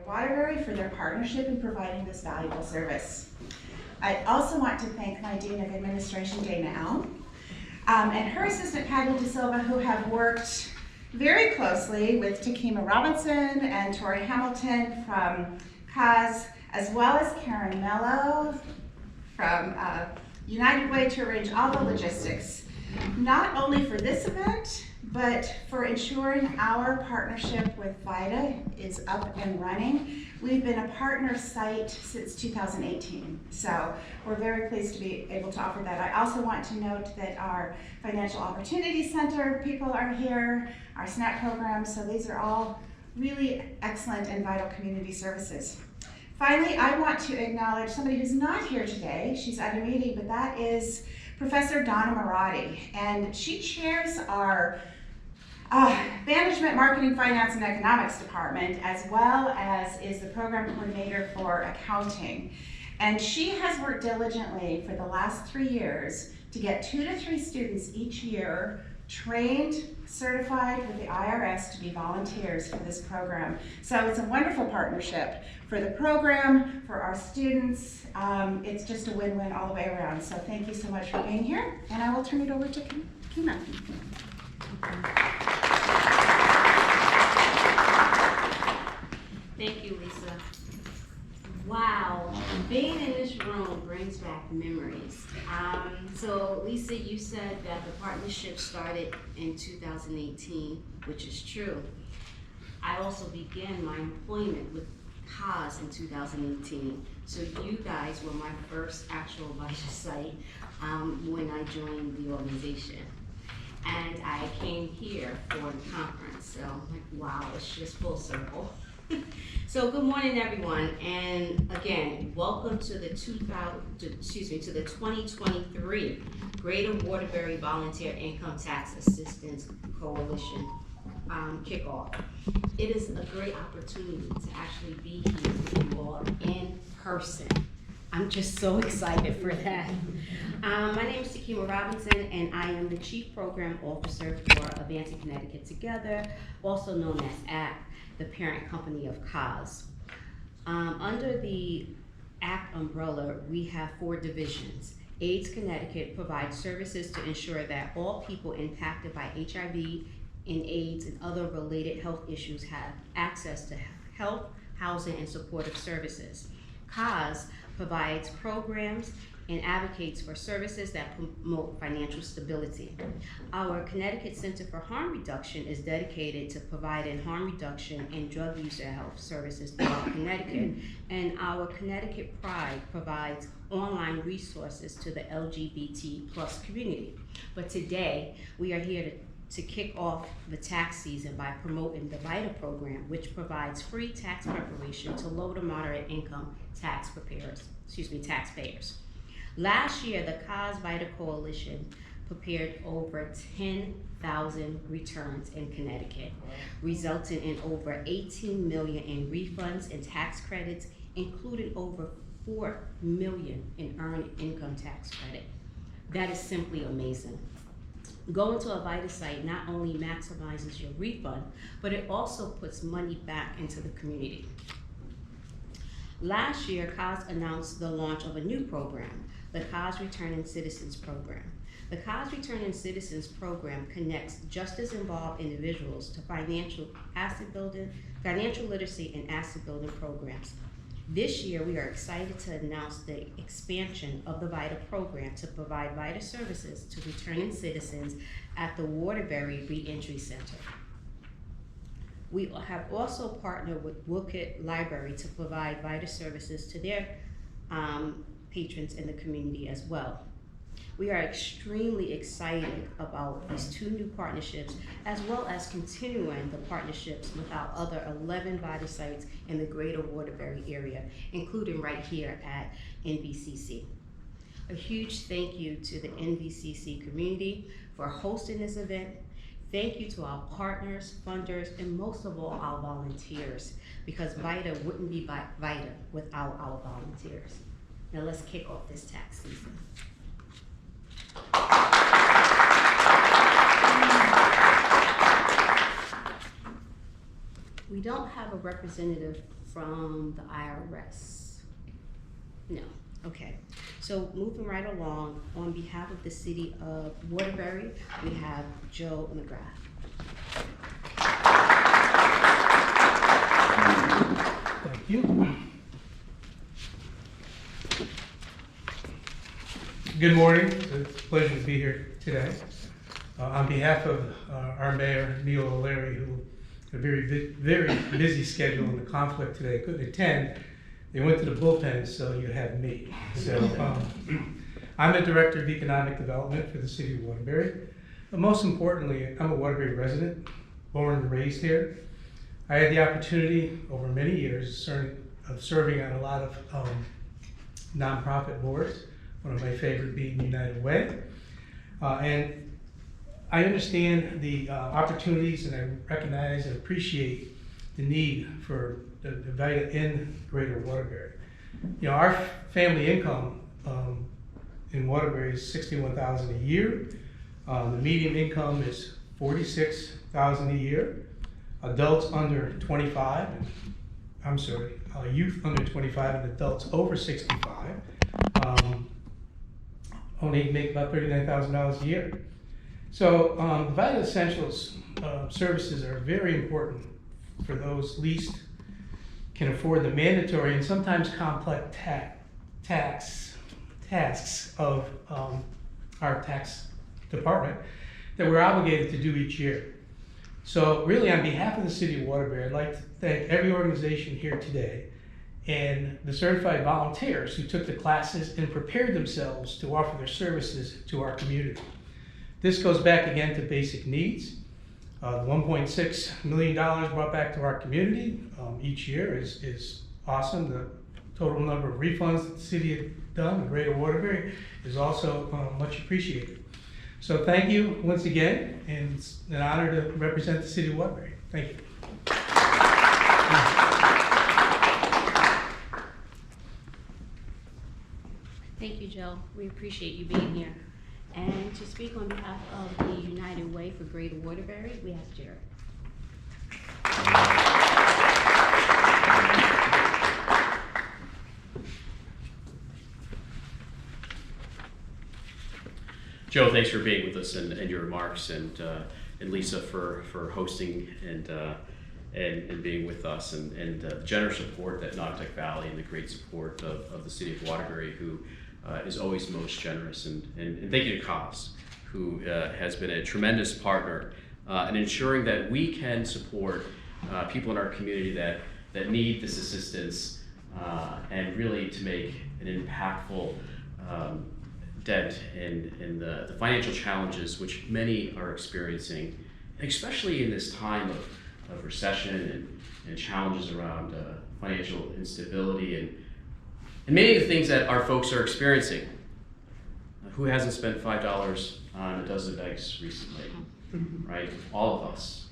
Waterbury for their partnership in providing this valuable service. I also want to thank my Dean of Administration, Dana Elm, and her assistant, Patty De Silva, who have worked very closely with Takima Robinson and Tori Hamilton from CAHS, as well as Karen Mello from United Way to arrange all the logistics, not only for this event, but for ensuring our partnership with VITA is up and running. We've been a partner site since 2018, so we're very pleased to be able to offer that. I also want to note that our Financial Opportunity Center people are here, our SNAP program, so these are all really excellent and vital community services. Finally, I want to acknowledge somebody who's not here today. She's at a meeting, but that is Professor Donna Marotti, and she chairs our Management, Marketing, Finance, and Economics Department, as well as is the program coordinator for accounting. And she has worked diligently for the last 3 years to get 2 to 3 students each year trained, certified with the IRS to be volunteers for this program. So it's a wonderful partnership for the program, for our students. It's just a win-win all the way around. So thank you so much for being here, and I will turn it over to Kima. Thank you, Lisa. Wow, being in this room brings back memories. So Lisa, you said that the partnership started in 2018, which is true. I also began my employment with CAHS in 2018. So you guys were my first actual VITA site when I joined the organization. And I came here for the conference. So I'm like, wow, it's just full circle. So good morning, everyone, and again, welcome to the 2023 Greater Waterbury Volunteer Income Tax Assistance Coalition kickoff. It is a great opportunity to actually be here with you all in person. I'm just so excited for that. My name is Takima Robinson, and I am the Chief Program Officer for Advancing Connecticut Together, also known as ACT, the parent company of CAHS. Under the ACT umbrella, we have 4 divisions. AIDS Connecticut provides services to ensure that all people impacted by HIV and AIDS and other related health issues have access to health, housing, and supportive services. CAHS provides programs and advocates for services that promote financial stability. Our Connecticut Center for Harm Reduction is dedicated to providing harm reduction and drug user health services throughout Connecticut, and our Connecticut Pride provides online resources to the LGBT plus community. But today, we are here to kick off the tax season by promoting the VITA program, which provides free tax preparation to low to moderate income taxpayers. Last year, the CAHS VITA Coalition prepared over 10,000 returns in Connecticut, resulting in over 18 million in refunds and tax credits, including over 4 million in earned income tax credit. That is simply amazing. Going to a VITA site not only maximizes your refund, but it also puts money back into the community. Last year, CAHS announced the launch of a new program, the CAHS Returning Citizens Program. The CAHS Returning Citizens Program connects justice involved individuals to financial literacy and asset building programs. This year, we are excited to announce the expansion of the VITA program to provide VITA services to returning citizens at the Waterbury Reentry Center. We have also partnered with Woodcote Library to provide VITA services to their patrons in the community as well. We are extremely excited about these 2 new partnerships, as well as continuing the partnerships with our other 11 VITA sites in the greater Waterbury area, including right here at NVCC. A huge thank you to the NVCC community for hosting this event. Thank you to our partners, funders, and most of all, our volunteers, because VITA wouldn't be VITA without our volunteers. Now let's kick off this tax season. We don't have a representative from the IRS? No. Okay. So moving right along, on behalf of the city of Waterbury, we have Joe McGrath. Thank you. Good morning. It's a pleasure to be here today. On behalf of our mayor, Neil O'Leary, who had a very busy schedule and the conflict today, couldn't attend, they went to the bullpen, so you have me. So I'm the Director of Economic Development for the city of Waterbury. But most importantly, I'm a Waterbury resident, born and raised here. I had the opportunity over many years of serving on a lot of nonprofit boards, one of my favorite being United Way. And I understand the opportunities, and I recognize and appreciate the need for the VITA in Greater Waterbury. You know, our family income in Waterbury is $61,000 a year. The median income is $46,000 a year. Adults under 25, youth under 25 and adults over 65 only make about $39,000 a year. So the VITA Essentials services are very important for those least can afford the mandatory and sometimes complex tasks of our tax department that we're obligated to do each year. So really, on behalf of the city of Waterbury, I'd like to thank every organization here today and the certified volunteers who took the classes and prepared themselves to offer their services to our community. This goes back again to basic needs. The $1.6 million brought back to our community each year is awesome. The total number of refunds that the city has done in Greater Waterbury is also much appreciated. So thank you once again, and it's an honor to represent the city of Waterbury. Thank you. Thank you, Joe. We appreciate you being here. And to speak on behalf of the United Way for Greater Waterbury, we have Jared. Joe, thanks for being with us and your remarks, and Lisa for hosting and being with us, and the generous support that Naugatuck Valley and the great support of the city of Waterbury, who is always most generous, and thank you to CAHS, who has been a tremendous partner in ensuring that we can support people in our community that need this assistance, and really to make an impactful dent in the financial challenges which many are experiencing, especially in this time of recession and challenges around financial instability and many of the things that our folks are experiencing. Who hasn't spent $5 on a dozen of eggs recently, right? All of us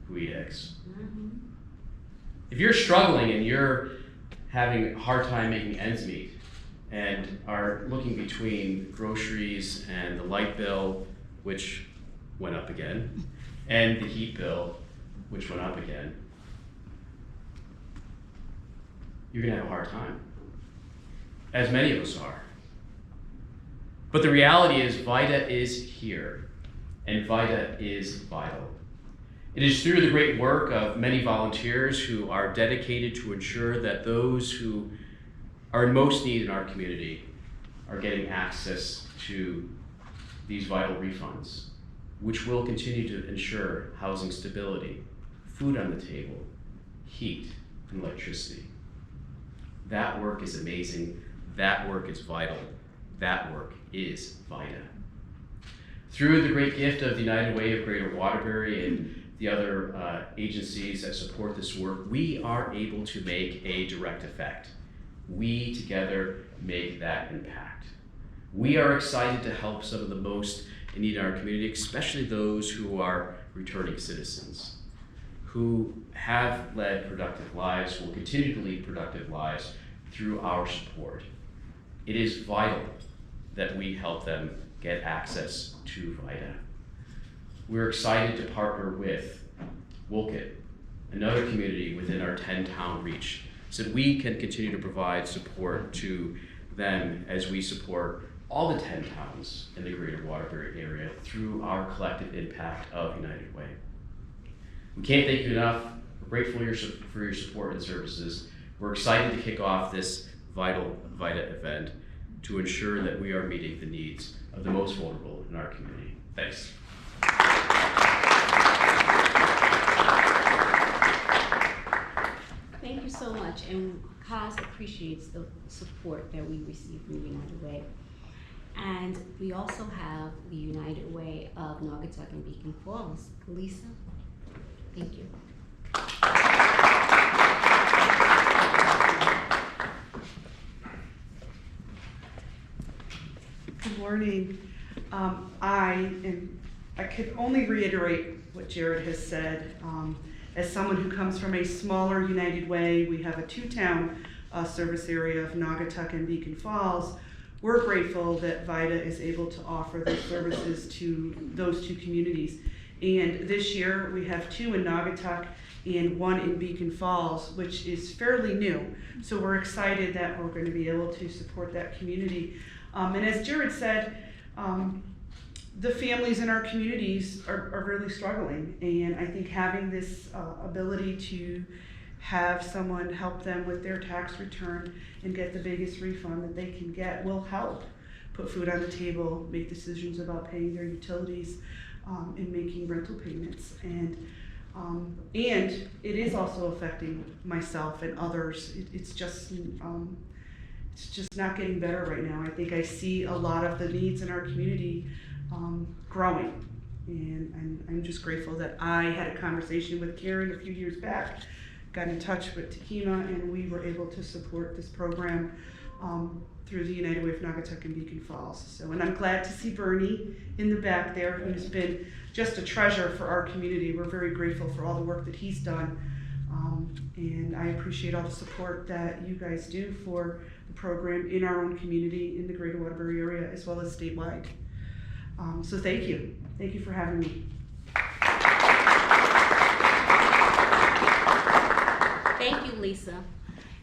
who eat eggs. If you're struggling and you're having a hard time making ends meet and are looking between groceries and the light bill, which went up again, and the heat bill, which went up again, you're gonna have a hard time, as many of us are. But the reality is VITA is here, and VITA is vital. It is through the great work of many volunteers who are dedicated to ensure that those who are in most need in our community are getting access to these vital refunds, which will continue to ensure housing stability, food on the table, heat, and electricity. That work is amazing. That work is vital. That work is VITA. Through the great gift of the United Way of Greater Waterbury and the other agencies that support this work, we are able to make a direct effect. We together make that impact. We are excited to help some of the most in need in our community, especially those who are returning citizens, who have led productive lives, will continue to lead productive lives through our support. It is vital that we help them get access to VITA. We're excited to partner with Wolcott, another community within our 10-town reach, so that we can continue to provide support to them as we support all the 10 towns in the greater Waterbury area through our collective impact of United Way. We can't thank you enough. We're grateful for your support and services. We're excited to kick off this vital VITA event to ensure that we are meeting the needs of the most vulnerable in our community. Thanks. Thank you so much, and CAHS appreciates the support that we receive from United Way. And we also have the United Way of Naugatuck and Beacon Falls. Lisa, thank you. Good morning. I could only reiterate what Jared has said. As someone who comes from a smaller United Way, we have a 2-town service area of Naugatuck and Beacon Falls. We're grateful that VITA is able to offer those services to those 2 communities. And this year we have 2 in Naugatuck and 1 in Beacon Falls, which is fairly new. So we're excited that we're going to be able to support that community. And as Jared said, the families in our communities are really struggling, and I think having this ability to have someone help them with their tax return and get the biggest refund that they can get will help put food on the table, make decisions about paying their utilities, and making rental payments. And it is also affecting myself and others. It's just not getting better right now. I think I see a lot of the needs in our community growing, and I'm just grateful that I had a conversation with Karen a few years back, got in touch with Takima, and we were able to support this program through the United Way of Naugatuck and Beacon Falls. So, and I'm glad to see Bernie in the back there, who's been just a treasure for our community. We're very grateful for all the work that he's done, and I appreciate all the support that you guys do for the program in our own community, in the greater Waterbury area, as well as statewide. So thank you. Thank you for having me. Thank you, Lisa.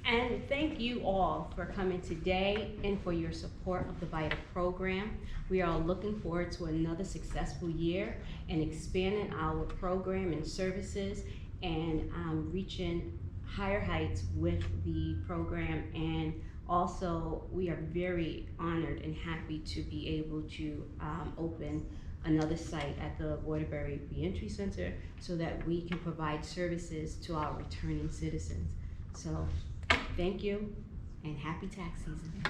And thank you all for coming today and for your support of the VITA program. We are looking forward to another successful year and expanding our program and services and reaching higher heights with the program. And also, we are very honored and happy to be able to open another site at the Waterbury Reentry Center so that we can provide services to our returning citizens. So, thank you and happy tax season.